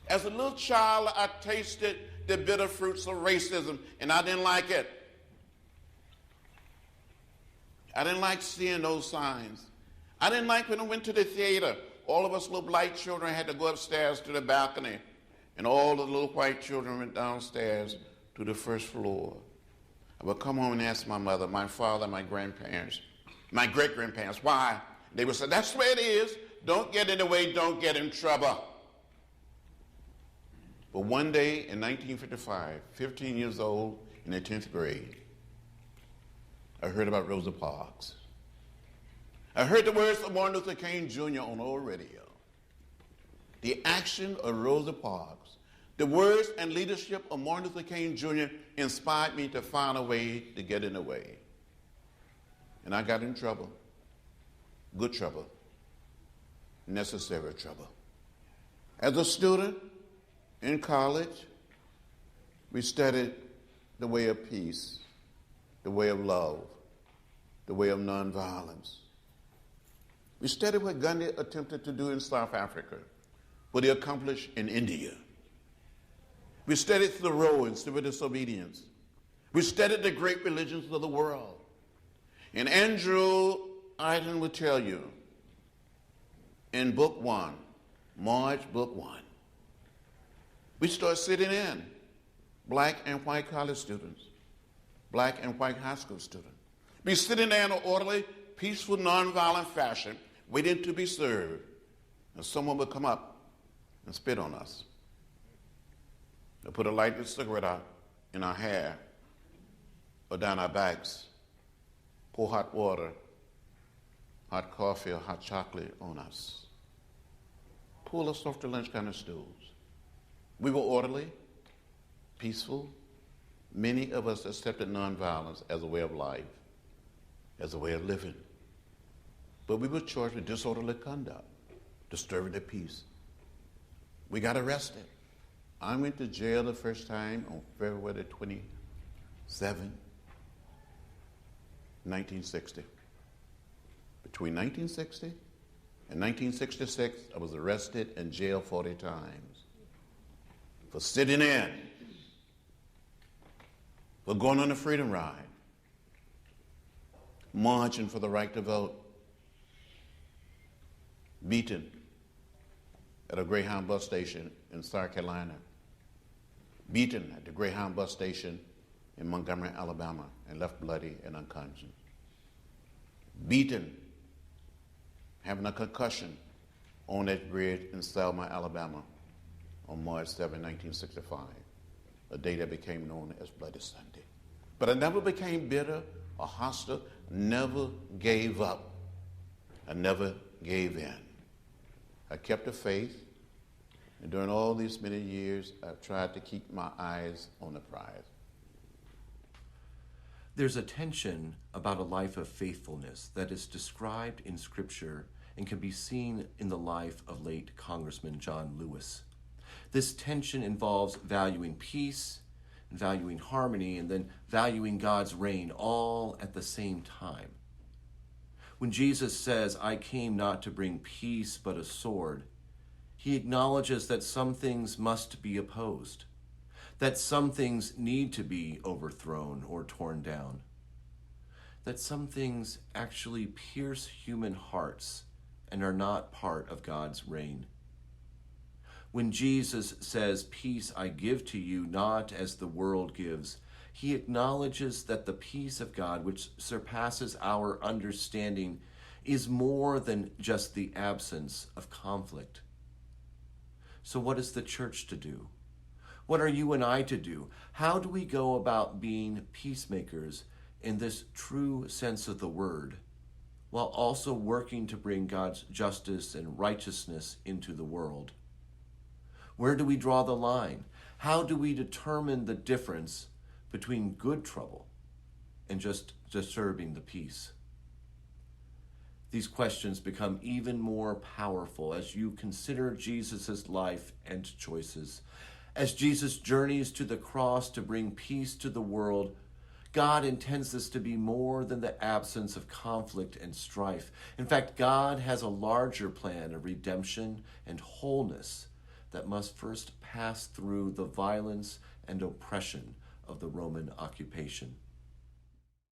As a little child, I tasted the bitter fruits of racism, and I didn't like it. I didn't like seeing those signs. I didn't like when I went to the theater. All of us little black children had to go upstairs to the balcony, and all the little white children went downstairs to the first floor. I would come home and ask my mother, my father, my grandparents, my great-grandparents, why? They would say, that's the way it is. Don't get in the way, don't get in trouble. But one day in 1955, 15 years old in the 10th grade, I heard about Rosa Parks. I heard the words of Martin Luther King Jr. on old radio. The action of Rosa Parks, the words and leadership of Martin Luther King Jr. inspired me to find a way to get in the way. And I got in trouble, good trouble, necessary trouble. As a student in college, we studied the way of peace, the way of love, the way of nonviolence. We studied what Gandhi attempted to do in South Africa, what he accomplished in India. We studied Thoreau and civil disobedience. We studied the great religions of the world. And Andrew Aydin will tell you in book 1, March book 1, we start sitting in, black and white college students, black and white high school students. We sitting there in an orderly, peaceful, nonviolent fashion, waiting to be served. And someone would come up and spit on us. They'll put a lighted cigarette out in our hair or down our backs, pour hot water, hot coffee, or hot chocolate on us, pull us off the lunch counter stools. We were orderly, peaceful. Many of us accepted nonviolence as a way of life, as a way of living. But we were charged with disorderly conduct, disturbing the peace. We got arrested. I went to jail the first time on February 27, 1960. Between 1960 and 1966, I was arrested and jailed 40 times for sitting in, for going on a freedom ride, marching for the right to vote, beaten at a Greyhound bus station in South Carolina, beaten at the Greyhound bus station in Montgomery, Alabama, and left bloody and unconscious, beaten, having a concussion on that bridge in Selma, Alabama on March 7, 1965, a day that became known as Bloody Sunday. But I never became bitter or hostile, never gave up. I never gave in. I kept the faith, and during all these many years, I've tried to keep my eyes on the prize. There's a tension about a life of faithfulness that is described in Scripture and can be seen in the life of late Congressman John Lewis. This tension involves valuing peace, and valuing harmony, and then valuing God's reign all at the same time. When Jesus says, "I came not to bring peace but a sword," he acknowledges that some things must be opposed, that some things need to be overthrown or torn down, that some things actually pierce human hearts and are not part of God's reign. When Jesus says, "Peace I give to you, not as the world gives," he acknowledges that the peace of God, which surpasses our understanding, is more than just the absence of conflict. So what is the church to do? What are you and I to do? How do we go about being peacemakers in this true sense of the word, while also working to bring God's justice and righteousness into the world? Where do we draw the line? How do we determine the difference between good trouble and just disturbing the peace? These questions become even more powerful as you consider Jesus' life and choices. As Jesus journeys to the cross to bring peace to the world, God intends this to be more than the absence of conflict and strife. In fact, God has a larger plan of redemption and wholeness that must first pass through the violence and oppression of the Roman occupation.